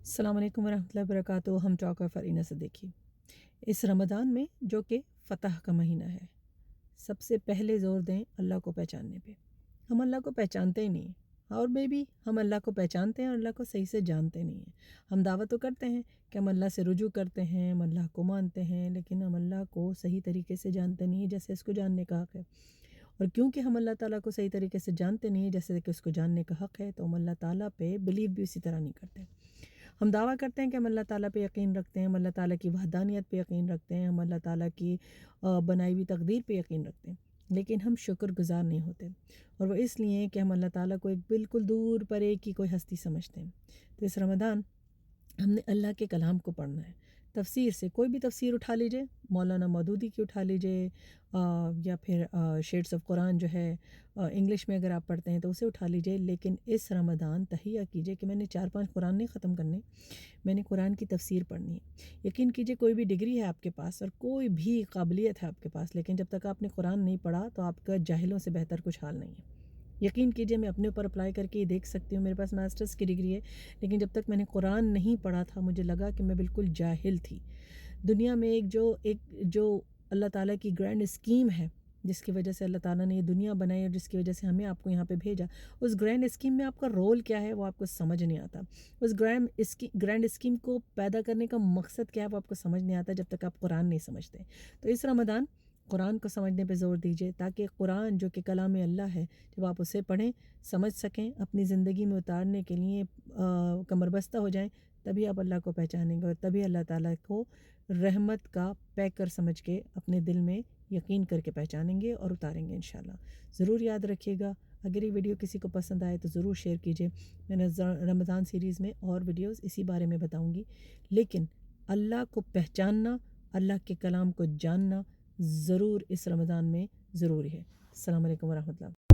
अस्सलाम वालेकुम वरहमतुल्लाहि वबरकातुहू। हम टॉक ऑफ अरीना से देखिए, इस रमज़ान में जो कि फ़तह का महीना है, सबसे पहले ज़ोर दें अल्लाह को पहचानने पे। हम अल्लाह को पहचानते ही नहीं हैं, और बेबी हम अल्लाह को पहचानते हैं और अल्लाह को सही से जानते नहीं हैं। हम दावा तो करते हैं कि हम अल्लाह से रुजू करते हैं, हम अल्लाह को मानते हैं, लेकिन हम अल्लाह को सही तरीके से जानते नहीं हैं जैसे इसको जानने का हक़ है। और क्योंकि हम अल्लाह ताला को सही तरीके से जानते नहीं हैं जैसे कि उसको जानने का हक़ है, तो हम अल्लाह ताला पे बिलीव भी उसी तरह नहीं करते। हम दावा करते हैं कि हम अल्लाह ताला पे यकीन रखते हैं, हम अल्लाह ताला की वहदानियत पे यकीन रखते हैं, हम अल्लाह ताला की बनाई हुई तकदीर पे यकीन रखते हैं, लेकिन हम शुक्रगुज़ार नहीं होते। और वो इसलिए कि हम अल्लाह ताला को एक बिल्कुल दूर परे की कोई हस्ती समझते हैं। तो इस रमज़ान हमने अल्लाह के कलाम को पढ़ना है। तफ़सीर से कोई भी तफ़सीर उठा लीजिए, मौलाना मौदूदी की उठा लीजिए, या फिर शेड्स ऑफ कुरान जो है इंग्लिश में अगर आप पढ़ते हैं तो उसे उठा लीजिए। लेकिन इस रमज़ान तहिया कीजिए कि मैंने 4-5 कुरान नहीं ख़त्म करने, मैंने कुरान की तफ़सीर पढ़नी है। यकीन कीजिए, कोई भी डिग्री है आपके पास और कोई भी काबिलियत है आपके पास, लेकिन जब तक आपने कुरान नहीं पढ़ा तो आपका जाहिलों से बेहतर कुछ हाल नहीं है। यकीन कीजिए, मैं अपने ऊपर अप्लाई करके ही देख सकती हूँ। मेरे पास मास्टर्स की डिग्री है, लेकिन जब तक मैंने कुरान नहीं पढ़ा था मुझे लगा कि मैं बिल्कुल जाहिल थी। दुनिया में एक जो अल्लाह ताला की ग्रैंड स्कीम है, जिसकी वजह से अल्लाह ताला ने ये दुनिया बनाई और जिसकी वजह से हमें आपको यहाँ पे भेजा, उस ग्रैंड स्कीम में आपका रोल क्या है वो आपको समझ नहीं आता। उस ग्रैंड स्कीम को पैदा करने का मकसद क्या है वो आपको समझ नहीं आता जब तक आप कुरान नहीं समझते। तो इस रमज़ान कुरान को समझने पे ज़ोर दीजिए, ताकि कुरान जो कि कलाम अल्लाह है, जब आप उसे पढ़ें, समझ सकें, अपनी ज़िंदगी में उतारने के लिए कमरबस्ता हो जाएं, तभी आप अल्लाह को पहचानेंगे और तभी अल्लाह ताला को रहमत का पैकर समझ के अपने दिल में यकीन करके पहचानेंगे और उतारेंगे इंशाल्लाह। ज़रूर याद रखिएगा, अगर ये वीडियो किसी को पसंद आए तो ज़रूर शेयर कीजिए। मैं रमज़ान सीरीज़ में और वीडियोज़ इसी बारे में बताऊँगी, लेकिन अल्लाह को पहचानना, अल्लाह के कलाम को जानना ज़रूर इस रमज़ान में ज़रूरी है। अस्सलाम वालेकुम वरहमतुल्लाह।